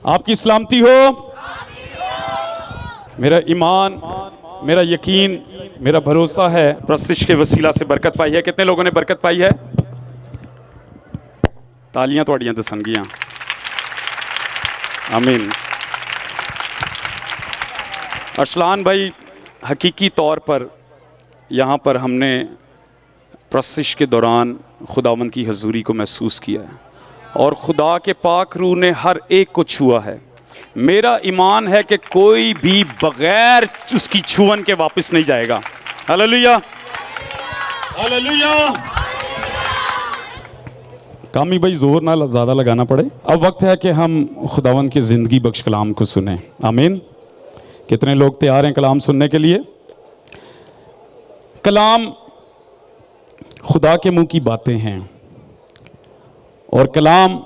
आपकी सलामती हो। मेरा ईमान, मेरा यकीन, मेरा भरोसा है प्रस्तिश के वसीला से बरकत पाई है। कितने लोगों ने बरकत पाई है? तालियां थोड़ियां दसनगियां। आमीन। अरसलान भाई, हकीकी तौर पर यहाँ पर हमने प्रस्तिश के दौरान खुदावंद की हजूरी को महसूस किया है और खुदा के पाक रूह ने हर एक को छुआ है। मेरा ईमान है कि कोई भी बगैर उसकी छुअन के वापस नहीं जाएगा। Hallelujah, hallelujah. कामी भाई जोर ना ज़्यादा लगाना पड़े। अब वक्त है कि हम खुदावंद के ज़िंदगी बख्श कलाम को सुने। आमीन। कितने लोग तैयार हैं कलाम सुनने के लिए? कलाम खुदा के मुंह की बातें हैं और कलाम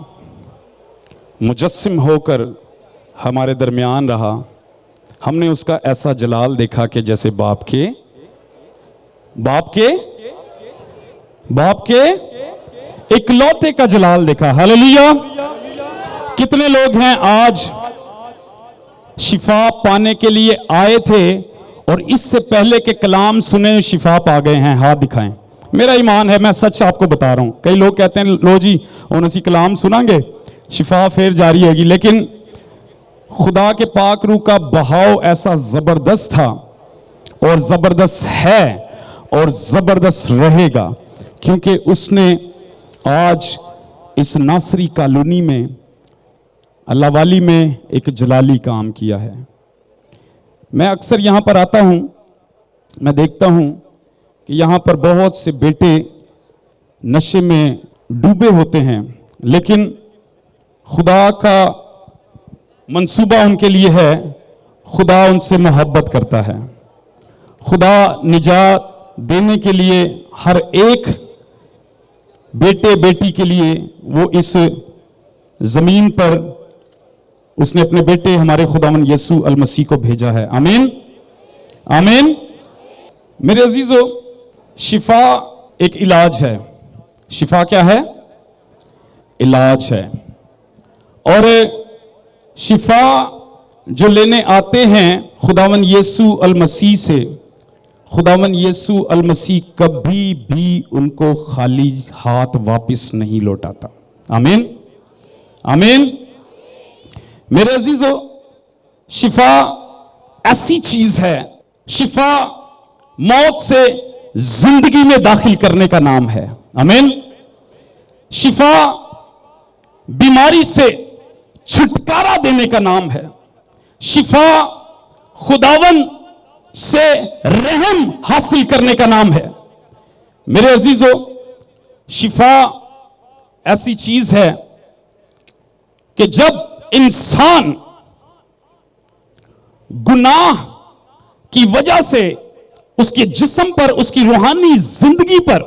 मुजस्सिम होकर हमारे दरमियान रहा। हमने उसका ऐसा जलाल देखा कि जैसे बाप के इकलौते का जलाल देखा। हालेलुया। कितने लोग हैं आज शिफा पाने के लिए आए थे और इससे पहले के कलाम सुने शिफा पा गए हैं? हाथ दिखाएं। मेरा ईमान है, मैं सच आपको बता रहा हूं। कई लोग कहते हैं लो जी उन असी कलाम सुनांगे शिफा फिर जारी होगी, लेकिन खुदा के पाक रूह का बहाव ऐसा जबरदस्त था और जबरदस्त है और जबरदस्त रहेगा, क्योंकि उसने आज इस नासरी कॉलोनी में अल्लाह वाली में एक जलाली काम किया है। मैं अक्सर यहाँ पर आता हूँ, मैं देखता हूँ कि यहाँ पर बहुत से बेटे नशे में डूबे होते हैं, लेकिन खुदा का मंसूबा उनके लिए है। खुदा उनसे मोहब्बत करता है। खुदा निजात देने के लिए हर एक बेटे बेटी के लिए वो इस जमीन पर उसने अपने बेटे हमारे खुदावंद यीशु अल मसीह को भेजा है। आमीन, आमीन। मेरे अजीजों, शिफा एक इलाज है। शिफा क्या है? इलाज है। और शिफा जो लेने आते हैं खुदावंद यीशु अल मसीह से, खुदावंद यीशु अल मसीह कभी भी उनको खाली हाथ वापस नहीं लौटाता। आमीन, आमीन। मेरे अजीजों, शिफा ऐसी चीज है, शिफा मौत से जिंदगी में दाखिल करने का नाम है। आमीन। शिफा बीमारी से छुटकारा देने का नाम है। शिफा खुदावंद से रहम हासिल करने का नाम है। मेरे अजीजों, शिफा ऐसी चीज है कि जब इंसान गुनाह की वजह से उसके जिस्म पर, उसकी रूहानी जिंदगी पर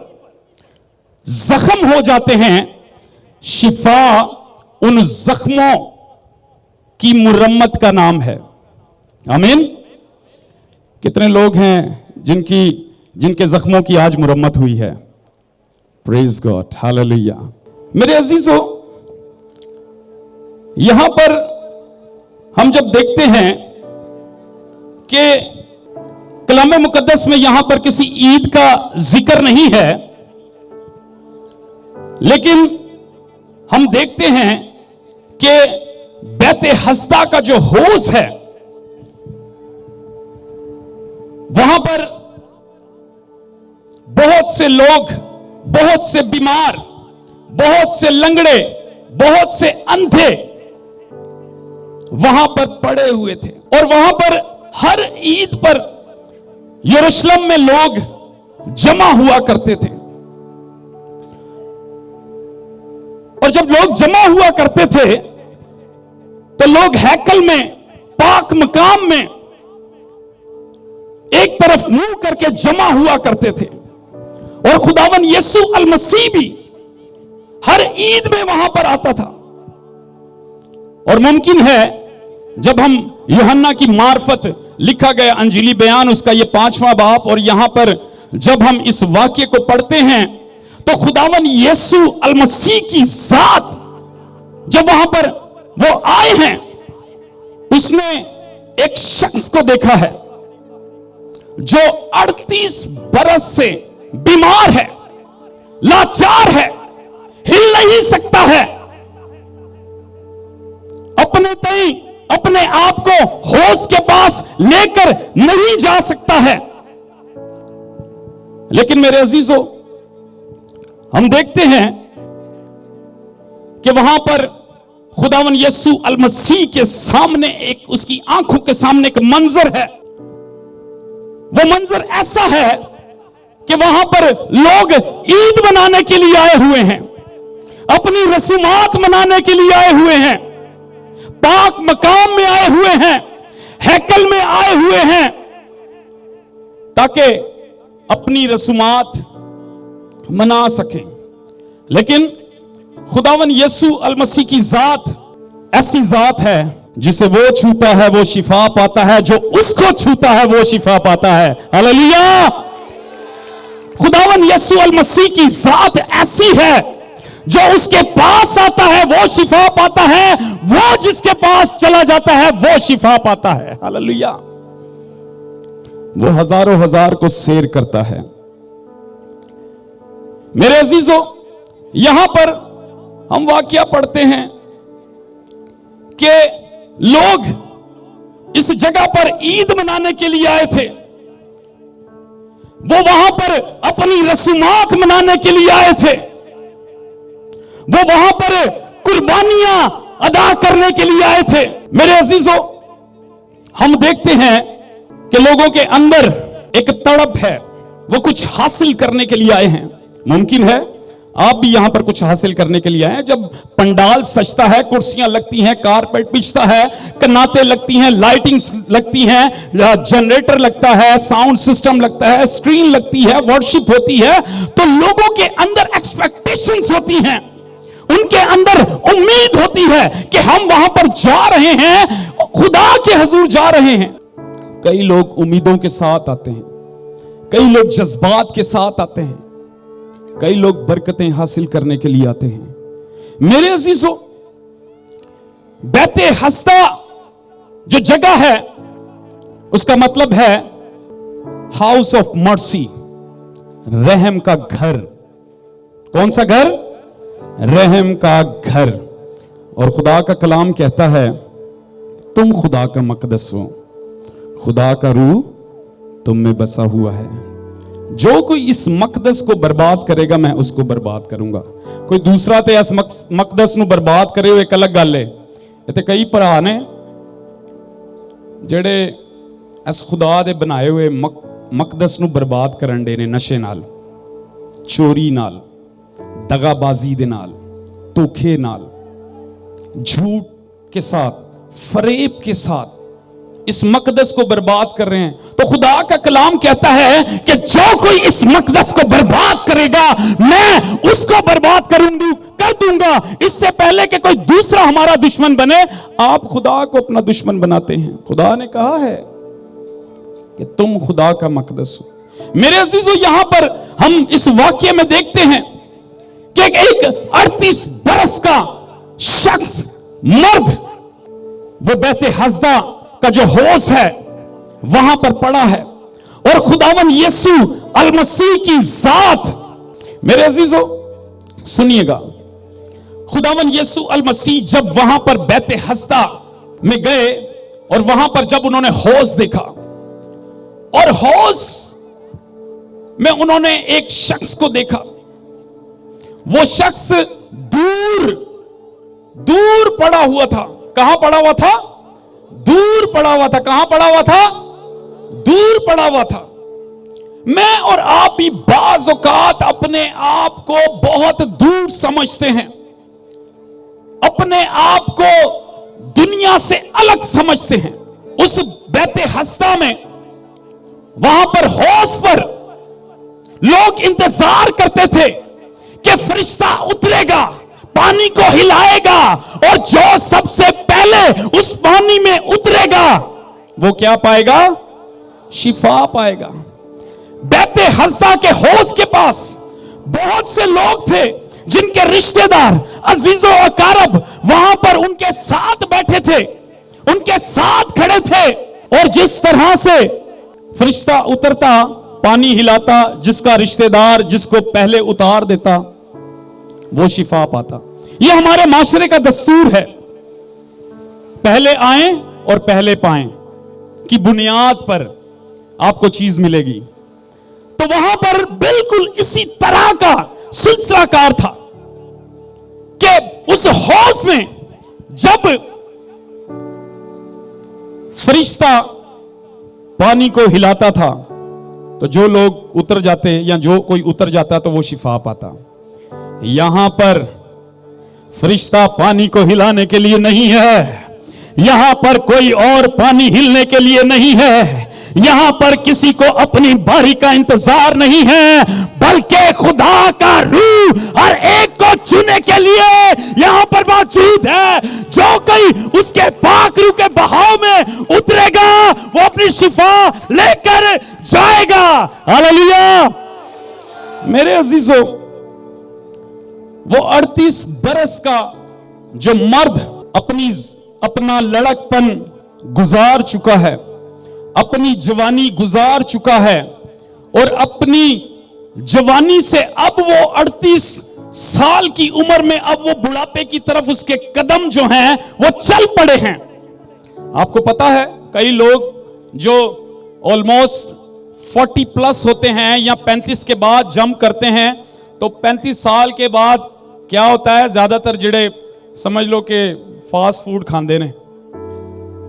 जख्म हो जाते हैं, शिफा उन जख्मों की मुरम्मत का नाम है। आमीन। कितने लोग हैं जिनके जख्मों की आज मुरम्मत हुई है? Praise God, hallelujah. मेरे अजीजों, यहां पर हम जब देखते हैं कि कलाम मुकद्दस में यहां पर किसी ईद का जिक्र नहीं है, लेकिन हम देखते हैं कि बैते हस्दा का जो होश है वहां पर बहुत से लोग, बहुत से बीमार, बहुत से लंगड़े, बहुत से अंधे वहां पर पड़े हुए थे। और वहां पर हर ईद पर यरूशलेम में लोग जमा हुआ करते थे। और जब लोग जमा हुआ करते थे तो लोग हैकल में, पाक मकाम में एक तरफ मुंह करके जमा हुआ करते थे। और खुदावन यीशु अल मसीह भी हर ईद में वहां पर आता था। और मुमकिन है जब हम यूहन्ना की मार्फत लिखा गया अंजीली बयान, उसका ये 5वां बाब, और यहां पर जब हम इस वाक्य को पढ़ते हैं तो खुदावन यीशु अल मसीह की जात जब वहां पर वो आए हैं उसने एक शख्स को देखा है जो 38 बरस से बीमार है, लाचार है, हिल नहीं सकता है, अपने आप को होश के पास लेकर नहीं जा सकता है। लेकिन मेरे अजीजों, हम देखते हैं कि वहां पर खुदावन यीशु अल मसीह के सामने एक, उसकी आंखों के सामने एक मंजर है। वो मंजर ऐसा है कि वहां पर लोग ईद मनाने के लिए आए हुए हैं, अपनी रसूमात मनाने के लिए आए हुए हैं, पाक मकाम में आए हुए हैं, हैकल में आए हुए हैं, ताकि अपनी रसूमात मना सकें। लेकिन खुदावन यीशु अल मसीह की जात ऐसी जात है, जिसे वो छूता है वो शिफा पाता है, जो उसको छूता है वो शिफा पाता है। हालेलुया। खुदावन यीशु अल मसीह की जात ऐसी है, जो उसके पास आता है वो शिफा पाता है, वो जिसके पास चला जाता है वो शिफा पाता है। हालेलुया। वो हजारों हजार को सैर करता है। मेरे अजीजों, यहां पर हम वाकया पढ़ते हैं कि लोग इस जगह पर ईद मनाने के लिए आए थे। वो वहां पर अपनी रसूमात मनाने के लिए आए थे। वो वहां पर कुर्बानियां अदा करने के लिए आए थे। मेरे अजीजों, हम देखते हैं कि लोगों के अंदर एक तड़प है, वो कुछ हासिल करने के लिए आए हैं। मुमकिन है आप भी यहां पर कुछ हासिल करने के लिए आए हैं। जब पंडाल सजता है, कुर्सियां लगती हैं, कारपेट बिछता है, कनाते लगती हैं, लाइटिंग्स लगती हैं, जनरेटर लगता है, साउंड सिस्टम लगता है, स्क्रीन लगती है, वर्शिप होती है, तो लोगों के अंदर एक्सपेक्टेशंस होती हैं, उनके अंदर उम्मीद होती है कि हम वहां पर जा रहे हैं, खुदा के हुजूर जा रहे हैं। कई लोग उम्मीदों के साथ आते हैं, कई लोग जज्बात के साथ आते हैं, कई लोग बरकतें हासिल करने के लिए आते हैं। मेरे अजीजों, बैते हस्ता जो जगह है, उसका मतलब है हाउस ऑफ मर्सी, रहम का घर। कौन सा घर? रहम का घर। और खुदा का कलाम कहता है, तुम खुदा का मकदस हो, खुदा का रूह तुम में बसा हुआ है। जो कोई इस मकदस को बर्बाद करेगा, मैं उसको बर्बाद करूंगा। कोई दूसरा ते इस मकदस ਨੂੰ बर्बाद करे, एक अलग गल है। इत्थे कई भरा ने ਜਿਹੜੇ इस खुदा दे बनाए हुए मकदस ਨੂੰ बर्बाद करन दे ने, नशे नाल, चोरी नाल, दगाबाजी दे नाल, धोखे नाल, झूठ के साथ, फरेब के साथ इस मकदस को बर्बाद कर रहे हैं। तो खुदा का कलाम कहता है कि जो कोई इस मकदस को बर्बाद करेगा, मैं उसको बर्बाद कर दूंगा। इससे पहले कि कोई दूसरा हमारा दुश्मन बने, आप खुदा को अपना दुश्मन बनाते हैं। खुदा ने कहा है कि तुम खुदा का मकदस हो। मेरे अजीजों, यहां पर हम इस वाक्य में देखते हैं कि एक 38 बरस का शख्स, मर्द, वो बैते हस्दा का जो होश है वहां पर पड़ा है, और खुदावन यीशु अल मसीह की जात। मेरे अजीजों सुनिएगा, खुदावन यीशु अल मसीह जब वहां पर बैते हस्दा में गए, और वहां पर जब उन्होंने होश देखा, और होश में उन्होंने एक शख्स को देखा। वो शख्स दूर दूर पड़ा हुआ था। कहां पड़ा हुआ था? दूर पड़ा हुआ था। कहां पड़ा हुआ था? दूर पड़ा हुआ था। मैं और आप भी बाज़ औक़ात अपने आप को बहुत दूर समझते हैं, अपने आप को दुनिया से अलग समझते हैं। उस बैते हस्ता में, वहां पर होश पर लोग इंतजार करते थे कि फरिश्ता उतरेगा, पानी को हिलाएगा, और जो सबसे पहले उस पानी में उतरेगा वो क्या पाएगा? शिफा पाएगा। बैते हस्दा के होश के पास बहुत से लोग थे जिनके रिश्तेदार, अजीजों अकारब वहां पर उनके साथ बैठे थे, उनके साथ खड़े थे। और जिस तरह से फरिश्ता उतरता, पानी हिलाता, जिसका रिश्तेदार जिसको पहले उतार देता वो शिफा पाता। यह हमारे माशरे का दस्तूर है, पहले आए और पहले पाएं की बुनियाद पर आपको चीज मिलेगी। तो वहां पर बिल्कुल इसी तरह का सिलसिला कार था कि उस हौज में जब फरिश्ता पानी को हिलाता था तो जो लोग उतर जाते या जो कोई उतर जाता तो वो शिफा पाता। यहां पर फरिश्ता पानी को हिलाने के लिए नहीं है, यहां पर कोई और पानी हिलने के लिए नहीं है, यहां पर किसी को अपनी बारी का इंतजार नहीं है, बल्कि खुदा का रूह हर एक को चुनने के लिए यहां पर मौजूद है। जो कोई उसके पाक रूह के बहाव में उतरेगा वो अपनी शिफा लेकर जाएगा। हालेलुया। मेरे अजीजों, वो 38 बरस का जो मर्द अपना लड़कपन गुजार चुका है, अपनी जवानी गुजार चुका है और अपनी जवानी से अब वो 38 साल की उम्र में अब वो बुढ़ापे की तरफ उसके कदम जो हैं वो चल पड़े हैं। आपको पता है कई लोग जो ऑलमोस्ट 40 प्लस होते हैं या 35 के बाद जंप करते हैं, तो 35 साल के बाद क्या होता है, ज्यादातर जिड़े समझ लो कि फास्ट फूड खांदे ने,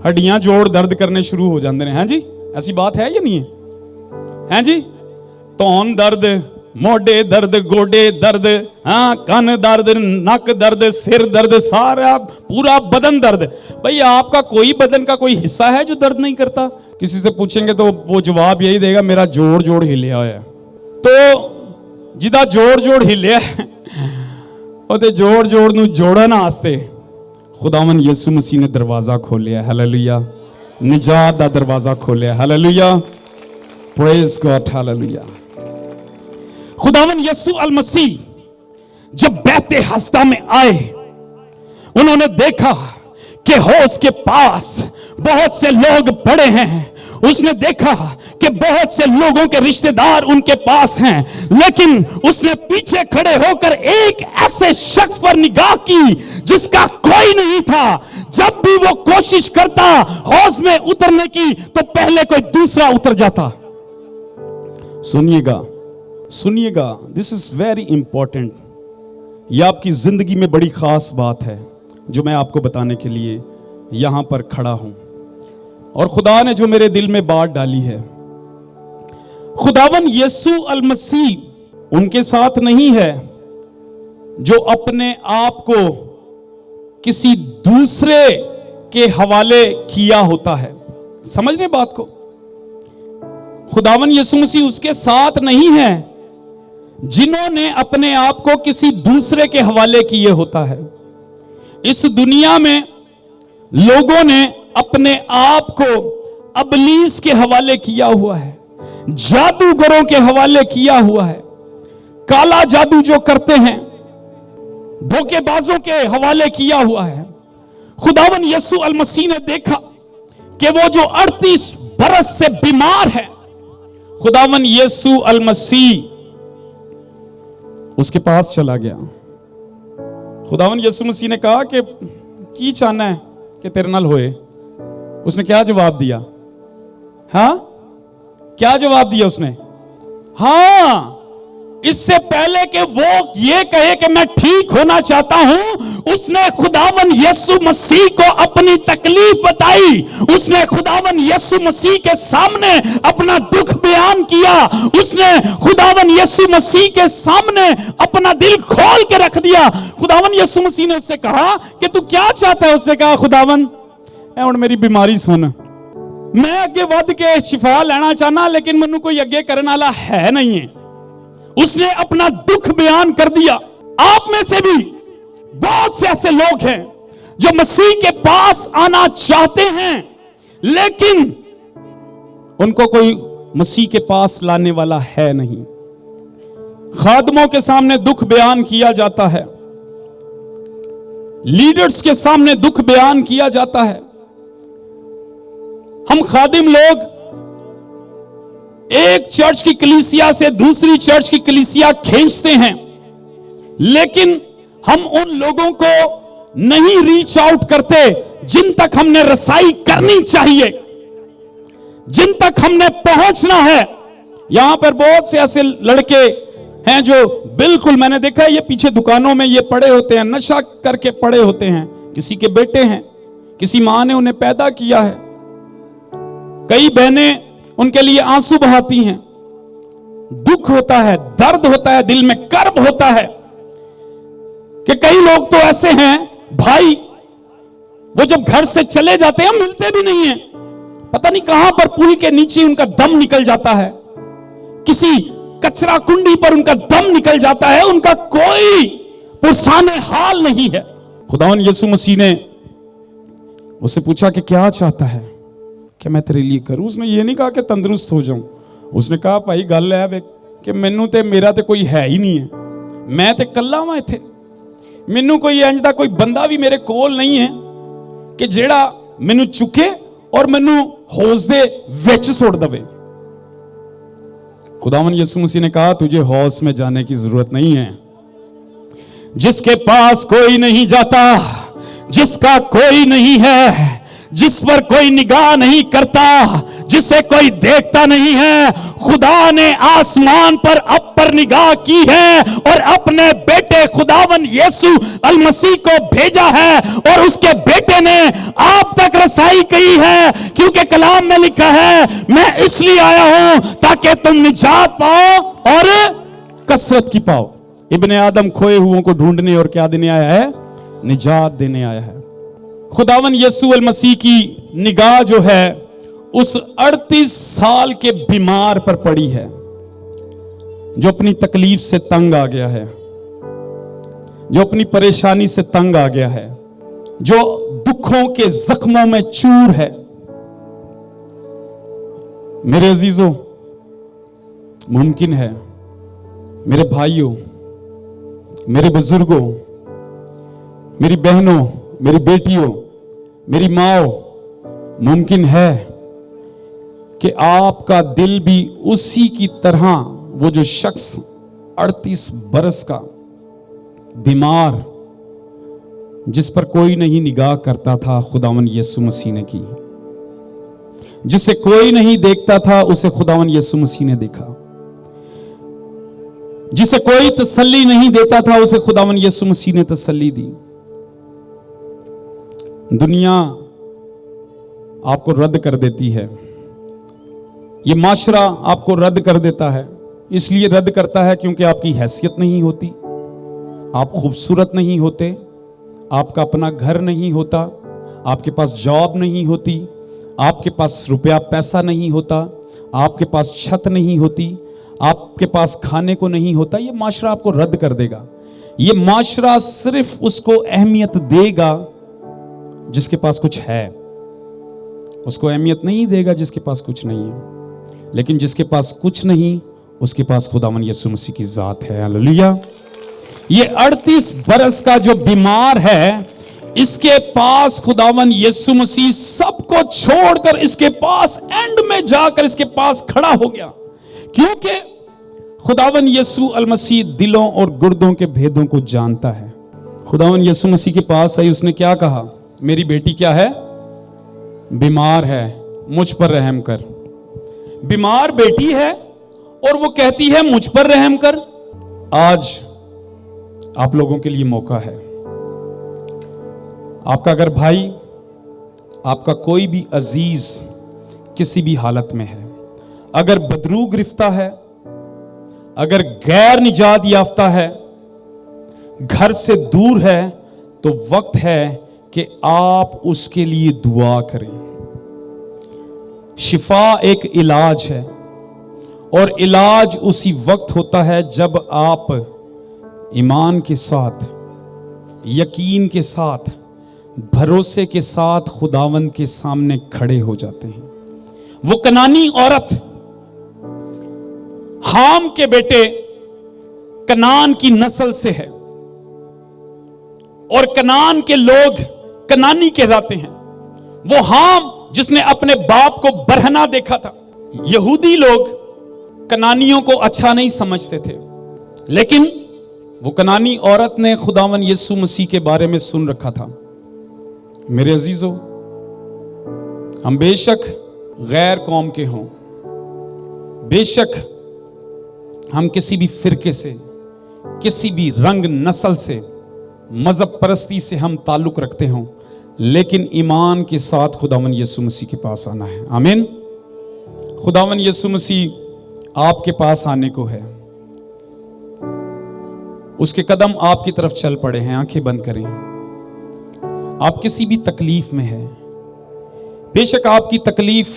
हड्डियां जोड़ दर्द करने शुरू हो जाते हैं। हैं जी, ऐसी बात है या नहीं है? हैं जी, धौन दर्द, मोढे दर्द, गोडे दर्द, हाँ कन दर्द, नक दर्द, सिर दर्द, सारा पूरा बदन दर्द। भाई आपका कोई बदन का कोई हिस्सा है जो दर्द नहीं करता? किसी से पूछेंगे तो वो जवाब यही देगा, मेरा जोड़ जोड़ हिलिया होया। तो जिदा जोड़ जोड़ हिलिया ਉਹਦੇ जोड़ जोड़ ਨੂੰ जोड़न वास्ते खुदावन यसु मसीह ने दरवाजा खोलिया। हालेलुया। निजात दा दरवाजा खोलिया। हालेलुया। Praise God. हालेलुया। खुदावन यसु अल मसीह जब बैते हस्ता में आए, उन्होंने देखा कि हौज के पास बहुत से लोग पड़े हैं। उसने देखा कि बहुत से लोगों के रिश्तेदार उनके पास हैं, लेकिन उसने पीछे खड़े होकर एक ऐसे शख्स पर निगाह की जिसका कोई नहीं था। जब भी वो कोशिश करता हौज में उतरने की तो पहले कोई दूसरा उतर जाता। सुनिएगा, सुनिएगा, दिस इज वेरी इंपॉर्टेंट। यह आपकी जिंदगी में बड़ी खास बात है जो मैं आपको बताने के लिए यहां पर खड़ा हूं, और खुदा ने जो मेरे दिल में बात डाली है। खुदावन यसु अल मसीह उनके साथ नहीं है जो अपने आप को किसी दूसरे के हवाले किया होता है। समझ रहे बात को? खुदावन यसु मसीह उसके साथ नहीं है जिन्होंने अपने आप को किसी दूसरे के हवाले किए होता है। इस दुनिया में लोगों ने अपने आप को अबलीस के हवाले किया हुआ है, जादूगरों के हवाले किया हुआ है, काला जादू जो करते हैं, धोखेबाजों के हवाले किया हुआ है। खुदावन यसु अल मसीह ने देखा कि वो जो 38 बरस से बीमार है, खुदावन यसु अल मसीह उसके पास चला गया। खुदावन यसु मसीह ने कहा कि की चाहना है कि तेरे नाल होए? उसने क्या जवाब दिया? हाँ, क्या जवाब दिया उसने? हाँ, इससे पहले कि वो ये कहे कि मैं ठीक होना चाहता हूं, उसने खुदावन यसु मसीह को अपनी तकलीफ बताई। उसने खुदावन यसु मसीह के सामने अपना दुख बयान किया। उसने खुदावन यसु मसीह के सामने अपना दिल खोल के रख दिया। खुदावन यसु मसीह ने उससे कहा कि तू क्या चाहता है? उसने कहा, खुदावन हुण मेरी बीमारी सुन, मैं अगे वध के शिफा लेना चाहना, लेकिन मैनू कोई अगे करने वाला है नहीं है। उसने अपना दुख बयान कर दिया। आप में से भी बहुत से ऐसे लोग हैं जो मसीह के पास आना चाहते हैं, लेकिन उनको कोई मसीह के पास लाने वाला है नहीं। खादमों के सामने दुख बयान किया जाता है, लीडर्स के सामने दुख बयान किया जाता है, हम खादिम लोग एक चर्च की कलीसिया से दूसरी चर्च की कलीसिया खींचते हैं, लेकिन हम उन लोगों को नहीं रीच आउट करते जिन तक हमने रसाई करनी चाहिए, जिन तक हमने पहुंचना है। यहां पर बहुत से ऐसे लड़के हैं जो बिल्कुल, मैंने देखा है ये पीछे दुकानों में ये पड़े होते हैं, नशा करके पड़े होते हैं। किसी के बेटे हैं, किसी मां ने उन्हें पैदा किया है, कई बहनें उनके लिए आंसू बहाती हैं, दुख होता है, दर्द होता है, दिल में कर्ब होता है कि कई लोग तो ऐसे हैं भाई, वो जब घर से चले जाते हैं मिलते भी नहीं है, पता नहीं कहां पर पुल के नीचे उनका दम निकल जाता है, किसी कचरा कुंडी पर उनका दम निकल जाता है, उनका कोई पुरसाने हाल नहीं है। खुदावन यीशु मसीह ने उससे पूछा कि क्या चाहता है कि मैं तेरे लिए करूं। उसने ये नहीं कहा कि तंदुरुस्त हो जाऊं, उसने कहा भाई गल है कि मैनू ते मेरा ते कोई है ही नहीं है, मैं ते कल्ला वां इत्थे, मैनू कोई इंज दा कोई बंदा भी मेरे कोल नहीं है कि जेड़ा मैनू चुके और मैनू हौज दे विच सुट दवे। खुदावन यीशु मसीह ने कहा तुझे हौज में जाने की जरूरत नहीं है, जिसके पास कोई नहीं जाता, जिसका कोई नहीं है, जिस पर कोई निगाह नहीं करता, जिसे कोई देखता नहीं है, खुदा ने आसमान पर अब पर निगाह की है और अपने बेटे खुदावन यीशु अल मसीह को भेजा है और उसके बेटे ने आप तक रसाई की है, क्योंकि कलाम में लिखा है मैं इसलिए आया हूं ताकि तुम निजात पाओ और कसरत की पाओ। इब्ने आदम खोए हुओं को ढूंढने और क्या देने आया है? निजात देने आया है। खुदावन यीशु अल मसीह की निगाह जो है उस 38 साल के बीमार पर पड़ी है, जो अपनी तकलीफ से तंग आ गया है, जो अपनी परेशानी से तंग आ गया है, जो दुखों के जख्मों में चूर है। मेरे अजीजों, मुमकिन है मेरे भाइयों, मेरे बुजुर्गों, मेरी बहनों, मेरी बेटियों, मेरी माओ, मुमकिन है कि आपका दिल भी उसी की तरह, वो जो शख्स 38 बरस का बीमार, जिस पर कोई नहीं निगाह करता था, खुदावन यीशु मसीह ने की। जिसे कोई नहीं देखता था उसे खुदावन यीशु मसीह ने देखा। जिसे कोई तसल्ली नहीं देता था उसे खुदावन यीशु मसीह ने तसल्ली दी। दुनिया आपको रद्द कर देती है, ये माशरा आपको रद्द कर देता है। इसलिए रद्द करता है क्योंकि आपकी हैसियत नहीं होती, आप खूबसूरत नहीं होते, आपका अपना घर नहीं होता, आपके पास जॉब नहीं होती, आपके पास रुपया पैसा नहीं होता, आपके पास छत नहीं होती, आपके पास खाने को नहीं होता। ये माशरा आपको रद्द कर देगा। ये माशरा सिर्फ उसको अहमियत देगा जिसके पास कुछ है, उसको अहमियत नहीं देगा जिसके पास कुछ नहीं है। लेकिन जिसके पास कुछ नहीं, उसके पास खुदावन यीशु मसीह की जात है। हालेलुया। ये 38 बरस का जो बीमार है, इसके पास खुदावन यीशु मसीह सबको छोड़कर इसके पास एंड में जाकर इसके पास खड़ा हो गया, क्योंकि खुदावन यीशु अल मसीह दिलों और गुर्दों के भेदों को जानता है। खुदावन यीशु मसीह के पास आई, उसने क्या कहा? मेरी बेटी क्या है? बीमार है, मुझ पर रहम कर। बीमार बेटी है और वो कहती है मुझ पर रहम कर। आज आप लोगों के लिए मौका है। आपका अगर भाई, आपका कोई भी अजीज किसी भी हालत में है, अगर बदरू गिरफ्ता है, अगर गैर निजात याफ्ता है, घर से दूर है, तो वक्त है कि आप उसके लिए दुआ करें। शिफा एक इलाज है और इलाज उसी वक्त होता है जब आप ईमान के साथ, यकीन के साथ, भरोसे के साथ खुदावंद के सामने खड़े हो जाते हैं। वो कनानी औरत, हाम के बेटे कनान की नस्ल से है और कनान के लोग कनानी कहलाते हैं। वो हाम जिसने अपने बाप को बरहना देखा था। यहूदी लोग कनानियों को अच्छा नहीं समझते थे, लेकिन वो कनानी औरत ने खुदावन यीशु मसीह के बारे में सुन रखा था। मेरे अजीजों, हम बेशक गैर कौम के हों, बेशक हम किसी भी फिरके से, किसी भी रंग नस्ल से, मजहब परस्ती से हम ताल्लुक रखते हों, लेकिन ईमान के साथ खुदावन यीशु मसीह के पास आना है। आमीन। खुदावन यीशु मसीह आपके पास आने को है, उसके कदम आपकी तरफ चल पड़े हैं। आंखें बंद करें। आप किसी भी तकलीफ में हैं, बेशक आपकी तकलीफ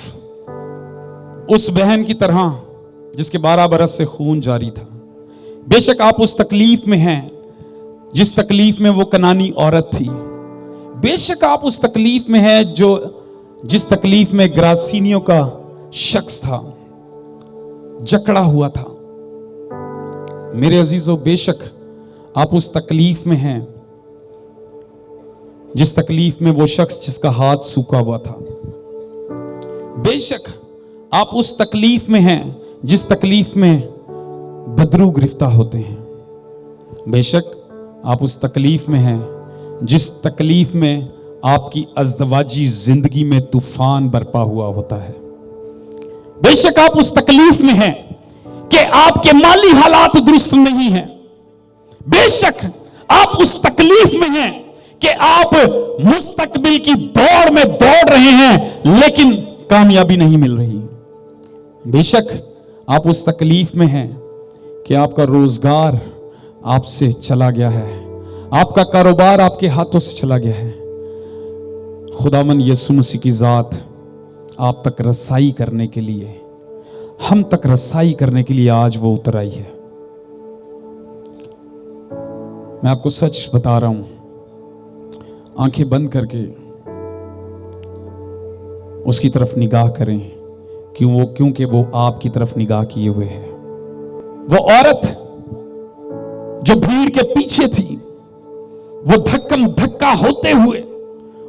उस बहन की तरह जिसके 12 बरस से खून जारी था, बेशक आप उस तकलीफ में हैं जिस तकलीफ में वो कनानी औरत थी, बेशक आप उस तकलीफ में हैं जिस तकलीफ में ग्रासीनियों का शख्स था, जकड़ा हुआ था। मेरे अजीजों, बेशक आप उस तकलीफ में हैं जिस तकलीफ में वो शख्स जिसका हाथ सूखा हुआ था, बेशक आप उस तकलीफ में हैं जिस तकलीफ में बदरू गिरफ्तार होते हैं, बेशक आप उस तकलीफ में हैं जिस तकलीफ में आपकी अज़दवाजी जिंदगी में तूफान बरपा हुआ होता है, बेशक आप उस तकलीफ में हैं कि आपके माली हालात दुरुस्त नहीं हैं, बेशक आप उस तकलीफ में हैं कि आप मुस्तकबिल की दौड़ में दौड़ रहे हैं लेकिन कामयाबी नहीं मिल रही, बेशक आप उस तकलीफ में हैं कि आपका रोजगार आपसे चला गया है, आपका कारोबार आपके हाथों से चला गया है। खुदावन यीशु मसीह की जात आप तक रसाई करने के लिए, हम तक रसाई करने के लिए आज वो उतर आई है। मैं आपको सच बता रहा हूं, आंखें बंद करके उसकी तरफ निगाह करें, क्योंकि वो आपकी तरफ निगाह किए हुए है। वो औरत जो भीड़ के पीछे थी, वो धक्कम धक्का होते हुए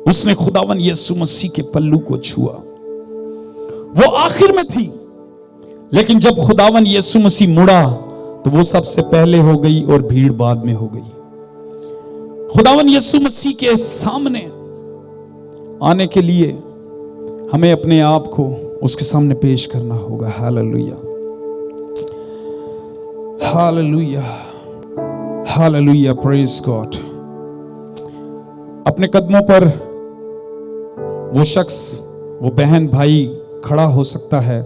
उसने खुदावन यीशु मसीह के पल्लू को छुआ। वो आखिर में थी, लेकिन जब खुदावन यीशु मसीह मुड़ा तो वो सबसे पहले हो गई और भीड़ बाद में हो गई। खुदावन यीशु मसीह के सामने आने के लिए हमें अपने आप को उसके सामने पेश करना होगा। Hallelujah, hallelujah, hallelujah, praise God. अपने कदमों पर वो शख्स, वो बहन भाई खड़ा हो सकता है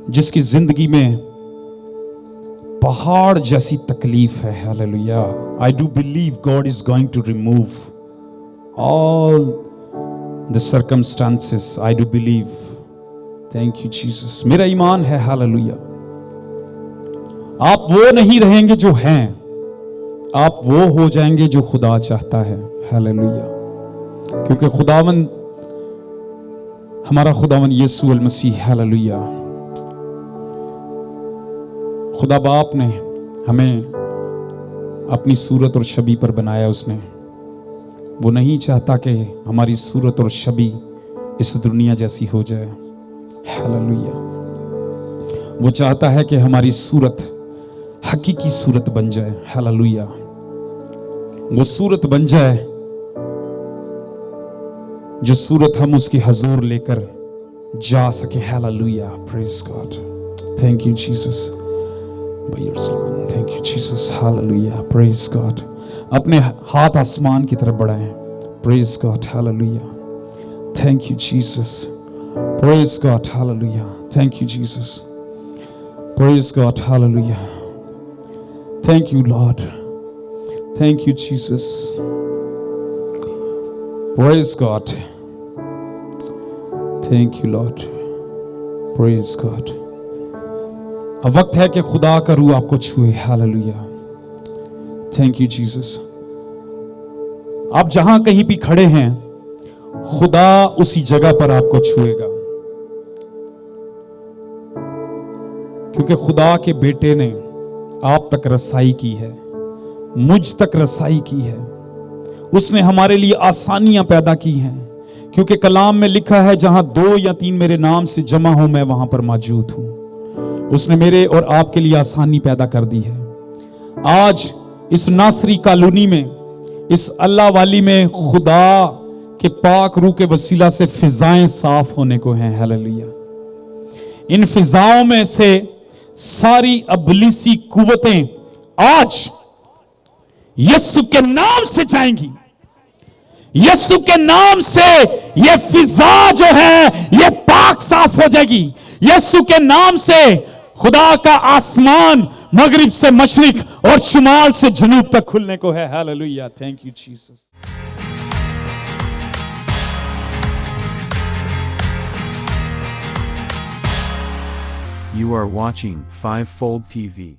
जिसकी जिंदगी में पहाड़ जैसी तकलीफ है। Hallelujah. I do believe God is going to remove all the circumstances. I do believe. Thank you Jesus. मेरा ईमान है। हालेलुया। आप वो नहीं रहेंगे जो हैं, आप वो हो जाएंगे जो खुदा चाहता है। हालेलुया। क्योंकि खुदावन, हमारा खुदावन यीशु अल मसीह, हालेलुया, खुदा बाप ने हमें अपनी सूरत और छवि पर बनाया। उसने, वो नहीं चाहता कि हमारी सूरत और छवि इस दुनिया जैसी हो जाए। हालेलुया। वो चाहता है कि हमारी सूरत हकीकी सूरत बन जाए। हालेलुया। वो सूरत बन जाए जो सूरत हम उसकी हजूर लेकर जा सके। Hallelujah, praise God. Thank you Jesus. Thank you Jesus. Hallelujah, praise God. अपने हाथ आसमान की तरफ बढ़ाएं। Praise God. Hallelujah. Thank you Jesus. Praise God. Hallelujah. Thank you Jesus. Praise God. Hallelujah. Thank you Lord. Thank you Jesus. Praise God. Thank you Lord. Praise God. अब वक्त है कि खुदा का रूह आपको छुए। हालेलुया। Thank you Jesus. आप जहां कहीं भी खड़े हैं, खुदा उसी जगह पर आपको छुएगा, क्योंकि खुदा के बेटे ने आप तक रसाई की है, मुझ तक रसाई की है। उसने हमारे लिए आसानियां पैदा की हैं, क्योंकि कलाम में लिखा है जहां 2 या 3 मेरे नाम से जमा हो मैं वहां पर मौजूद हूं। उसने मेरे और आपके लिए आसानी पैदा कर दी है। आज इस नासरी कॉलोनी में, इस अल्लाह वाली में खुदा के पाक रूह के वसीला से फिजाएं साफ होने को हैं। हालेलुया। इन फिजाओं में से सारी अबलीसी कुव्वतें आज यीशु के नाम से जाएंगी। यीशु के नाम से ये फिजा जो है ये पाक साफ हो जाएगी। यीशु के नाम से खुदा का आसमान मगरिब से मशरिक और शुमाल से जनूब तक खुलने को है। Hallelujah. Thank you Jesus. You are watching Fivefold TV.